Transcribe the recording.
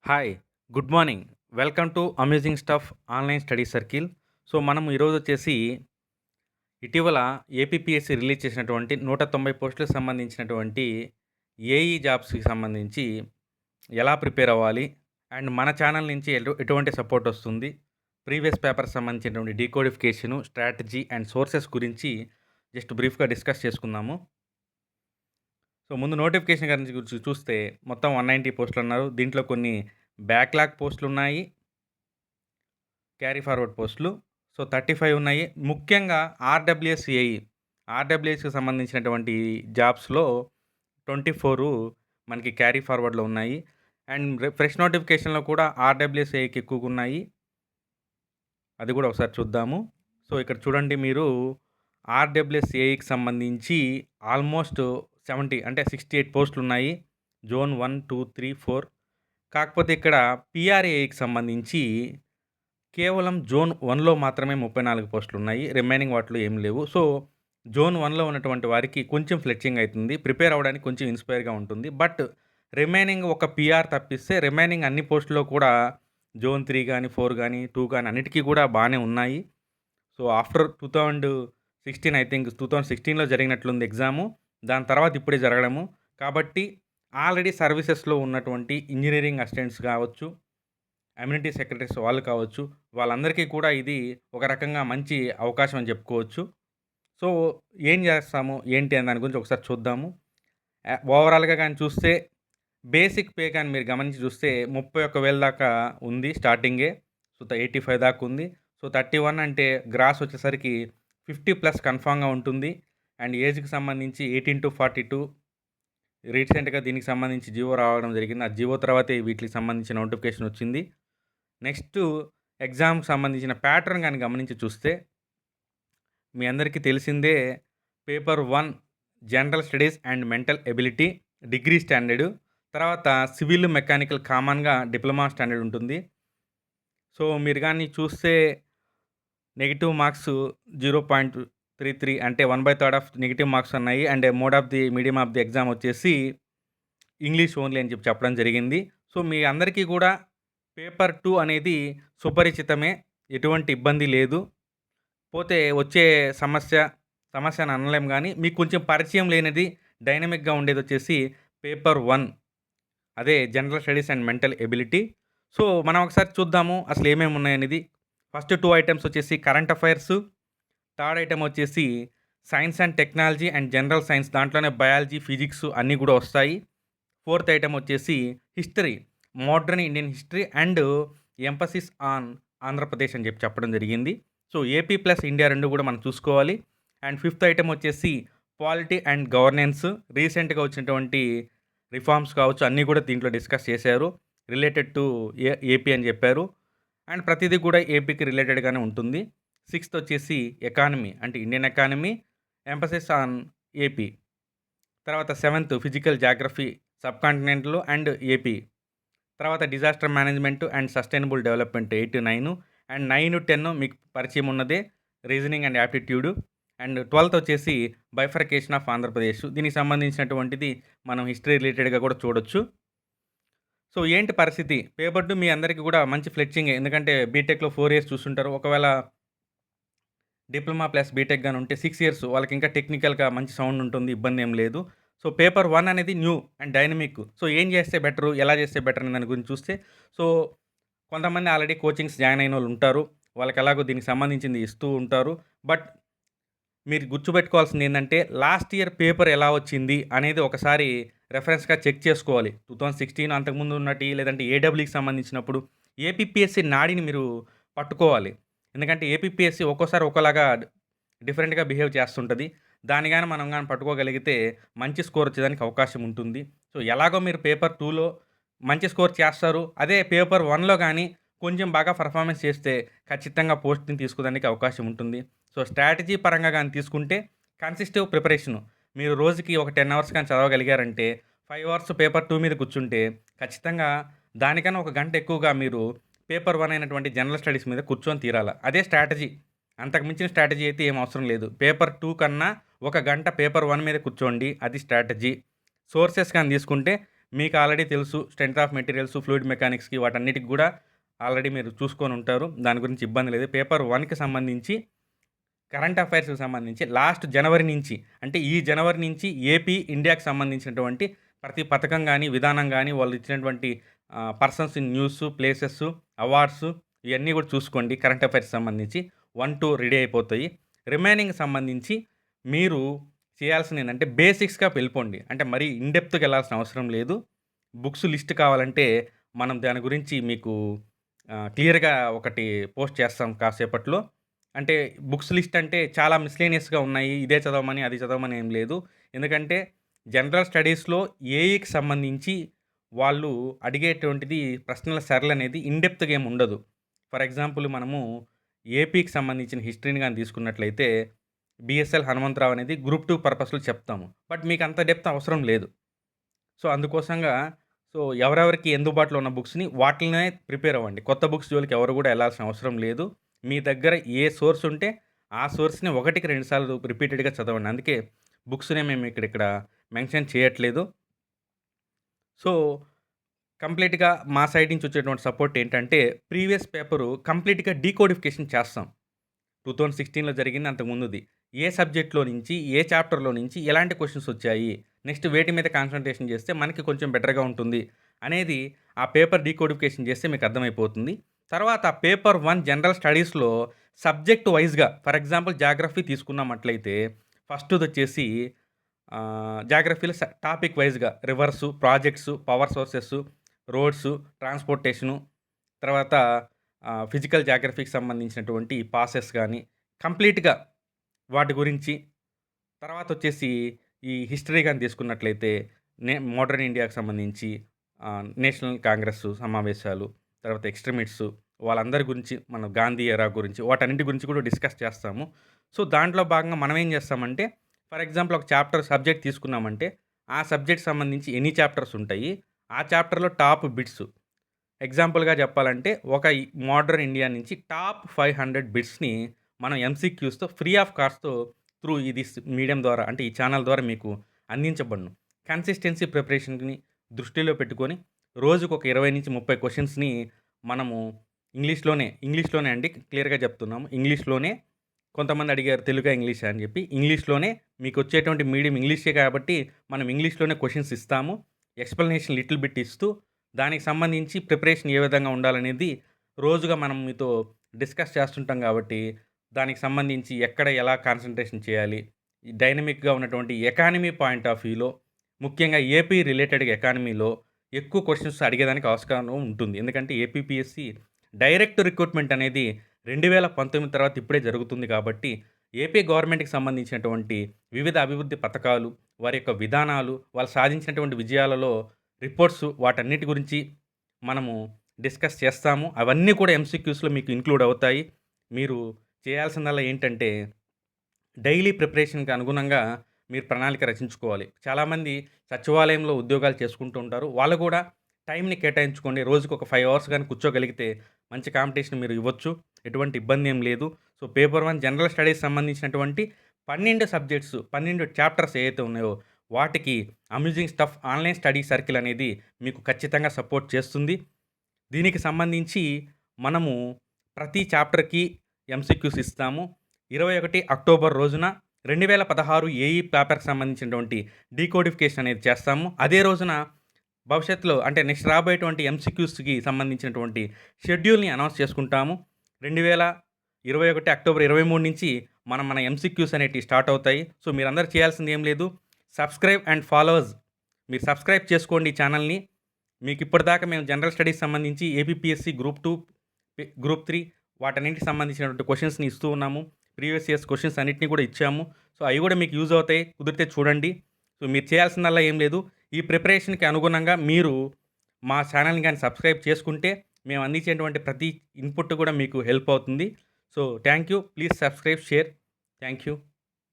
Hi. Good morning. Welcome to amazing stuff online study circle. So, మనం ఈరోజొచ్చేసి ఇటీవల APPSC release చేసినటువంటి 190 పోస్టులకు సంబంధించినటువంటి ఏఈ జాబ్స్‌కి సంబంధించి ఎలా ప్రిపేర్ అవ్వాలి? అండ్ మన ఛానల్ నుంచి ఎటువంటి సపోర్ట్ వస్తుంది? ప్రీవియస్ పేపర్స్ సంబంధించినటువంటి డీకోడిఫికేషను, స్ట్రాటజీ అండ్ సోర్సెస్ గురించి జస్ట్ బ్రీఫ్‌గా డిస్కస్ చేసుకుందాము. సో, ముందు నోటిఫికేషన్ గురించి చూస్తే మొత్తం 190 పోస్టులన్నారు. దీంట్లో కొన్ని బ్యాక్‌లాగ్ పోస్టులున్నాయి. క్యారీ ఫార్వర్డ్ పోస్టులు. సో, 35 ఉన్నాయి. ముఖ్యంగా ఆర్‌డబ్ల్యూఎస్ ఏఈ. ఆర్‌డబ్ల్యూఎస్‌కి సంబంధించినటువంటి జాబ్స్‌లో 24 మనకి క్యారీ ఫార్వర్డ్‌లో ఉన్నాయి. అండ్ ఫ్రెష్ నోటిఫికేషన్‌లో కూడా ఆర్‌డబ్ల్యూఎస్ ఏఈకి ఎక్కువగున్నాయి. అది కూడా ఒకసారి చూద్దాము. సో, ఇక్కడ చూడండి మీరు ఆర్‌డబ్ల్యూఎస్ ఏఈకి సంబంధించి ఆల్మోస్ట్ 70 అంటే 68 పోస్టులున్నాయి. జోన్ 1, 2, 3, 4. కాకపోతే ఇక్కడ పీఆర్ఏకి సంబంధించి కేవలం జోన్ 1లో మాత్రమే 34 పోస్టులున్నాయి. రిమైనింగ్ వాటిలో ఏమి లేవు. సో, జోన్ 1లో ఉన్నటువంటి వారికి కొంచెం ఫ్లెడ్జింగ్ అయితుంది. ప్రిపేర్ అవ్వడానికి కొంచెం ఇన్‌స్పైర్‌గా ఉంటుంది. బట్ రిమైనింగ్ ఒక పీఆర్ తప్పిస్తే రిమైనింగ్ అన్ని పోస్టుల్లో కూడా జోన్ 3 గాని, 4 గాని, 2 గాని అన్నిటికి కూడా బానే ఉన్నాయి. సో, ఆఫ్టర్ 2016 ఐ థింక్ 2016లో జరిగినట్లుంది ఎగ్జాము. దాని తర్వాత ఇప్పుడే జరగడము. కాబట్టి ఆల్రెడీ సర్వీసెస్‌లో ఉన్నటువంటి ఇంజినీరింగ్ అసిస్టెంట్స్ కావచ్చు, అమ్యూనిటీ సెక్రటరీస్ వాళ్ళు కావచ్చు, వాళ్ళందరికీ కూడా ఇది ఒక రకంగా మంచి అవకాశం అని చెప్పుకోవచ్చు. సో, ఏం చేస్తాము, ఏంటి అని దాని గురించి ఒకసారి చూద్దాము. ఓవరాల్‌గా గాని చూస్తే బేసిక్ పే గాని మీరు గమనించి చూస్తే 31,000 దాకా ఉంది స్టార్టింగే. సో, 85 దాకా ఉంది. సో, 31 అంటే గ్రాస్ వచ్చేసరికి 50+ కన్ఫర్మ్‌గా ఉంటుంది. అండ్ ఏజ్‌కి సంబంధించి 18-42 రీసెంట్‌గా దీనికి సంబంధించి జీవో రావడం జరిగింది. ఆ జీవో తర్వాతే వీటికి సంబంధించిన నోటిఫికేషన్ వచ్చింది. నెక్స్టు ఎగ్జామ్‌కి సంబంధించిన ప్యాటర్న్ గాని గమనించి చూస్తే, మీ అందరికీ తెలిసిందే paper 1 general studies and mental ability degree standard. తర్వాత సివిల్, మెకానికల్ కామన్‌గా డిప్లొమా స్టాండర్డ్ ఉంటుంది. సో, మీరు గాని చూస్తే నెగెటివ్ మార్క్స్ 0.33 అంటే 1/3 ఆఫ్ నెగెటివ్ మార్క్స్ ఉన్నాయి. And mode of the medium of the exam వచ్చేసి ఇంగ్లీష్ ఓన్లీ అని చెప్పడం జరిగింది. సో, మీ అందరికీ కూడా పేపర్ 2 అనేది సుపరిచితమే. ఎటువంటి ఇబ్బంది లేదు. పోతే వచ్చే సమస్య అని అనలేం గానీ, మీకు కొంచెం పరిచయం లేనిది డైనమిక్‌గా ఉండేదొచ్చేసి పేపర్ 1 అదే general studies and mental ability. So, మనం ఒకసారి చూద్దాము అసలు ఏమేమి ఉన్నాయనేది. ఫస్ట్ 2 ఐటెమ్స్ వచ్చేసి కరెంట్ అఫైర్స్. థర్డ్ ఐటెమ్ వచ్చేసి science and technology and general science దాంట్లోనే బయాలజీ, ఫిజిక్స్ అన్నీ కూడా వస్తాయి. ఫోర్త్ ఐటెమ్ వచ్చేసి history, modern Indian history and emphasis on Andhra Pradesh అని చెప్పడం జరిగింది. సో, ఏపీ ప్లస్ ఇండియా 2 కూడా మనం చూసుకోవాలి. అండ్ ఫిఫ్త్ ఐటెమ్ వచ్చేసి పాలిటీ అండ్ గవర్నెన్స్ రీసెంట్‌గా వచ్చినటువంటి రిఫార్మ్స్ కావచ్చు అన్నీ కూడా దీంట్లో డిస్కస్ చేశారు. రిలేటెడ్ టు ఏపీ అని చెప్పారు. అండ్ ప్రతిదీ కూడా ఏపీకి రిలేటెడ్‌గానే ఉంటుంది. సిక్స్త్ వచ్చేసి ఎకానమీ అంటే Indian economy emphasis on AP. తర్వాత seventh physical geography subcontinental and AP. తర్వాత disaster management and sustainable development 8-9 and 9-10 మీకు పరిచయం ఉన్నదే రీజనింగ్ అండ్ యాప్టిట్యూడ్. అండ్ 12థ్ వచ్చేసి బైఫర్కేషన్ ఆఫ్ ఆంధ్రప్రదేశ్. దీనికి సంబంధించినటువంటిది మనం హిస్టరీ రిలేటెడ్‌గా కూడా చూడొచ్చు. సో, ఏంటి పరిస్థితి? పేపర్ 2 మీ అందరికీ కూడా మంచి ఫ్లెక్సింగే. ఎందుకంటే బీటెక్‌లో 4 ఇయర్స్ చూస్తుంటారు. ఒకవేళ డిప్లొమా ప్లస్ బీటెక్ గాని ఉంటే 6 ఇయర్స్ వాళ్ళకి ఇంకా టెక్నికల్‌గా మంచి సౌండ్ ఉంటుంది. ఇబ్బందేం లేదు. సో, పేపర్ 1 అనేది న్యూ అండ్ డైనమిక్. సో, ఏం చేస్తే బెటరు? ఎలా చేస్తే బెటర్ అనే దాని గురించి చూస్తే, సో, కొంతమంది ఆల్రెడీ కోచింగ్స్ జాయిన్ అయినోళ్ళు ఉంటారు. వాళ్ళకి ఎలాగో దీనికి సంబంధించింది ఇస్తూ ఉంటారు. బట్ మీరు గుర్తుపెట్టుకోవాల్సింది ఏందంటే, లాస్ట్ ఇయర్ పేపర్ ఎలా వచ్చింది అనేది ఒకసారి రెఫరెన్స్‌గా చెక్ చేసుకోవాలి. 2016 అంతకుముందు ఉన్నటి లేదంటే ఏడబ్ల్యూకి సంబంధించినప్పుడు ఏపీపీఎస్సీ నాడిని మీరు పట్టుకోవాలి. ఎందుకంటే ఏపీపీఎస్సీ ఒక్కోసారి ఒక్కోలాగా డిఫరెంట్‌గా బిహేవ్ చేస్తుంటది. దాన్ని గాని మనం గాని పట్టుకోగలిగితే మంచి స్కోర్ వచ్చేదానికి అవకాశం ఉంటుంది. సో, ఎలాగో మీరు పేపర్ 2లో మంచి స్కోర్ చేస్తారు. అదే పేపర్ 1లో గాని కొంచెం బాగా పెర్ఫార్మన్స్ చేస్తే ఖచ్చితంగా పోస్ట్‌ని తీసుకోవడానికి అవకాశం ఉంటుంది. సో, స్ట్రాటజీ పరంగా గాని తీసుకుంటే కన్సిస్టివ్ ప్రిపరేషను. మీరు రోజుకి ఒక 10 అవర్స్ గాని చదవగలిగారంటే 5 అవర్స్ పేపర్ 2 మీద కూర్చుంటే ఖచ్చితంగా దానికన్నా ఒక గంట ఎక్కువగా మీరు పేపర్ 1 అయినటువంటి జనరల్ స్టడీస్ మీద కూర్చొని తీరాల. అదే స్ట్రాటజీ. అంతకు మించిన స్ట్రాటజీ అయితే ఏం అవసరం లేదు. పేపర్ 2 కన్నా ఒక గంట పేపర్ 1 మీద కూర్చోండి. అది స్ట్రాటజీ. సోర్సెస్ గాని తీసుకుంటే మీకు ఆల్రెడీ తెలుసు స్ట్రెంత్ ఆఫ్ మెటీరియల్స్, ఫ్లూయిడ్ మెకానిక్స్‌కి వాటన్నిటికి గూడా ఆల్రెడీ మీరు చూసుకొనుంటారు. దాని గురించి ఇబ్బంది లేదు. పేపర్ 1కి సంబంధించి కరెంట్ అఫైర్స్‌కి సంబంధించి లాస్ట్ జనవరి నుంచి అంటే ఈ జనవరి నుంచి ఏపీ, ఇండియాకి సంబంధించినటువంటి ప్రతి పథకం గాని, విధానం గాని, వాళ్ళు ఇచ్చినటువంటి persons in news, places, awards ఇయన్నీ గూడా చూసుకోండి. కరెంట్ అఫైర్స్‌కి సంబంధించి 1, 2 రెడీ అయిపోతాయి. రిమైనింగ్ సంబంధించి మీరు చేయాల్సిందేంటంటే బేసిక్స్‌గా వెళ్ళిపోండి. అంటే మరీ ఇన్ డెప్త్‌గా ఎళ్ళాల్సిన అవసరం లేదు. బుక్స్ లిస్ట్ కావాలంటే మనం దాని గురించి మీకు క్లియర్‌గా ఒకటి పోస్ట్ చేస్తాం కాసేపట్లో. అంటే బుక్స్ లిస్ట్ అంటే చాలా మిస్‌లేనియస్‌గా ఉన్నాయి. ఇదే చదవమని, అది చదవమని ఏం లేదు. ఎందుకంటే జనరల్ స్టడీస్‌లో ఏఈకి సంబంధించి వాళ్ళు అడిగేటువంటిది ప్రశ్నల సరళనేది ఇన్ డెప్త్‌గా ఏమి ఉండదు. ఫర్ ఎగ్జాంపుల్ మనము ఏపీకి సంబంధించిన హిస్టరీని గాని తీసుకున్నట్లయితే బీఎస్ఎల్ హనుమంతరావు అనేది గ్రూప్ 2 పర్పస్‌లో చెప్తాము. బట్ మీకు అంత డెప్త్ అవసరం లేదు. సో, అందుకోసంగా ఎవరెవరికి అందుబాటులో ఉన్న బుక్స్‌ని వాటిలనే ప్రిపేర్ అవ్వండి. కొత్త బుక్స్ జోలికి ఎవరు గూడా ఎళ్ళాల్సిన అవసరం లేదు. మీ దగ్గర ఏ సోర్స్ ఉంటే ఆ సోర్స్‌ని ఒకటికి 2 సార్లు రిపీటెడ్‌గా చదవండి. అందుకే బుక్స్‌నే మేము ఇక్కడ మెన్షన్ చేయట్లేదు. సో, కంప్లీట్‌గా మా సైడ్ నుంచి వచ్చేటువంటి సపోర్ట్ ఏంటంటే ప్రీవియస్ పేపరు కంప్లీట్‌గా డీకోడిఫికేషన్ చేస్తాం. 2016లో జరిగింది అంతకుముందుది. ఏ సబ్జెక్ట్‌లో నుంచి, ఏ చాప్టర్‌లో నుంచి ఎలాంటి క్వెషన్స్ వచ్చాయి? నెక్స్ట్ వేటి మీద కాన్సంట్రేషన్ చేస్తే మనకి కొంచెం బెటర్‌గా ఉంటుంది అనేది ఆ పేపర్ డీకోడిఫికేషన్ చేస్తే మీకు అర్థమైపోతుంది. తర్వాత పేపర్ 1 జనరల్ స్టడీస్‌లో సబ్జెక్ట్ వైస్‌గా ఫర్ ఎగ్జాంపుల్ జాగ్రఫీ తీసుకున్నట్లయితే ఫస్ట్‌దొచ్చేసి జాగ్రఫీలో టాపిక్ వైస్‌గా reverse, projects, power sources, roads, transportation తర్వాత ఫిజికల్ జాగ్రఫీకి సంబంధించినటువంటి పాసెస్ గాని కంప్లీట్‌గా వాటి గురించి తర్వాతొచ్చేసి ఈ హిస్టరీ గాని తీసుకున్నట్లయితే మోడర్న్ ఇండియాకి సంబంధించి నేషనల్ కాంగ్రెస్ సమావేశాలు, తర్వాత ఎక్స్‌ట్రీమిస్ట్స్ వాళ్ళందరి గురించి మన గాంధీ ఎరా గురించి వాటన్నిటి గురించి కూడా డిస్కస్ చేస్తాము. సో, దాంట్లో భాగంగా మనం ఏం చేస్తామంటే ఫర్ ఎగ్జాంపుల్ ఒక చాప్టర్ సబ్జెక్ట్ తీసుకున్నామంటే ఆ సబ్జెక్ట్‌కి సంబంధించి ఎన్ని చాప్టర్స్ ఉంటాయి? ఆ చాప్టర్‌లో టాప్ బిట్స్ ఎగ్జాంపుల్‌గా చెప్పాలంటే ఒక మోడర్న్ ఇండియా నుంచి టాప్ 500 బిట్స్‌ని మనం ఎంసీక్యూస్‌తో ఫ్రీ ఆఫ్ కాస్ట్‌తో త్రూ ఇది మీడియం ద్వారా అంటే ఈ ఛానల్ ద్వారా మీకు అందించబడును. కన్సిస్టెన్సీ ప్రిపరేషన్‌ని దృష్టిలో పెట్టుకొని రోజుకొక 20-30 క్వెషన్స్‌ని మనము ఇంగ్లీష్‌లోనే అండి క్లియర్‌గా చెప్తున్నాము. ఇంగ్లీష్‌లోనే కొంతమంది అడిగారు తెలుగా, ఇంగ్లీషా అని చెప్పి. ఇంగ్లీష్‌లోనే మీకొచ్చేటువంటి మీడియం ఇంగ్లీషే కాబట్టి మనం ఇంగ్లీష్‌లోనే క్వెషన్స్ ఇస్తాము. ఎక్స్‌ప్లనేషన్ లిటిల్ బిట్ ఇస్తూ దానికి సంబంధించి ప్రిపరేషన్ ఏ విధంగా ఉండాలనేది రోజుగా మనం మీతో డిస్కస్ చేస్తుంటాం కాబట్టి, దానికి సంబంధించి ఎక్కడ ఎలా కాన్సంట్రేషన్ చేయాలి, ఈ డైనమిక్‌గా ఉన్నటువంటి ఎకానమీ పాయింట్ ఆఫ్ వ్యూలో ముఖ్యంగా ఏపీ రిలేటెడ్‌గా ఎకానమీలో ఎక్కువ క్వెషన్స్ అడిగేదానికి ఆస్కారం ఉంటుంది. ఎందుకంటే ఏపీపీఎస్‌సి డైరెక్ట్ రిక్రూట్‌మెంట్ అనేది 2019 తర్వాత ఇప్పుడే జరుగుతుంది కాబట్టి, ఏపీ గవర్నమెంట్‌కి సంబంధించినటువంటి వివిధ అభివృద్ధి పథకాలు, వారి యొక్క విధానాలు, వాళ్ళు సాధించినటువంటి విజయాలలో రిపోర్ట్స్ వాటన్నిటి గురించి మనము డిస్కస్ చేస్తాము. అవన్నీ కూడా ఎంసీక్యూస్‌లో మీకు ఇంక్లూడ్ అవుతాయి. మీరు చేయాల్సిందల్లా ఏంటంటే డైలీ ప్రిపరేషన్‌కి అనుగుణంగా మీరు ప్రణాళిక రచించుకోవాలి. చాలామంది సచివాలయంలో ఉద్యోగాలు చేసుకుంటూ ఉంటారు. వాళ్ళు కూడా టైంని కేటాయించుకోండి. రోజుకొక 5 అవర్స్ గాని కూర్చోగలిగితే మంచి కాంపిటీషన్ మీరు ఇవ్వచ్చు. ఎటువంటి ఇబ్బంది ఏం లేదు. సో, పేపర్ 1 జనరల్ స్టడీస్ సంబంధించినటువంటి 12 సబ్జెక్ట్స్, 12 చాప్టర్స్ ఏవైతే ఉన్నాయో వాటికి amusing stuff online study circle అనేది మీకు ఖచ్చితంగా సపోర్ట్ చేస్తుంది. దీనికి సంబంధించి మనము ప్రతి చాప్టర్‌కి ఎంసీక్యూస్ ఇస్తాము. 21 అక్టోబర్ రోజున 2016 ఏఈ పేపర్‌కి సంబంధించినటువంటి డీకోడిఫికేషన్ అనేది చేస్తాము. అదే రోజున భవిష్యత్తులో అంటే నెక్స్ట్ రాబోయేటువంటి ఎంసీక్యూస్‌కి సంబంధించినటువంటి షెడ్యూల్‌ని అనౌన్స్ చేసుకుంటాము. 2021 అక్టోబర్ 23 నుంచి మన ఎంసీక్యూస్ అనేటివి స్టార్ట్ అవుతాయి. సో, మీరందరూ చేయాల్సింది ఏం లేదు. సబ్స్క్రైబ్ అండ్ ఫాలోవర్స్ మీరు సబ్స్క్రైబ్ చేసుకోండి ఈ ఛానల్‌ని. మీకు ఇప్పటిదాకా మేము జనరల్ స్టడీస్ సంబంధించి ఏపీపీఎస్సీ గ్రూప్ 2, గ్రూప్ 3 వాటన్నిటికి సంబంధించినటువంటి క్వెషన్స్‌ని ఇస్తూ ఉన్నాము. ప్రీవియస్ ఇయర్స్ క్వెషన్స్ అన్నిటిని కూడా ఇచ్చాము. సో, అవి కూడా మీకు యూజ్ అవుతాయి. కుదిరితే చూడండి. సో, మీరు చేయాల్సిందల్లా ఏం లేదు. ఈ ప్రిపరేషన్‌కి అనుగుణంగా మీరు మా ఛానల్‌ని గాని సబ్స్క్రైబ్ చేసుకుంటే మేము అందించేటువంటి ప్రతి ఇన్పుట్ కూడా మీకు హెల్ప్ అవుతుంది. So, thank you. Please subscribe, share. Thank you.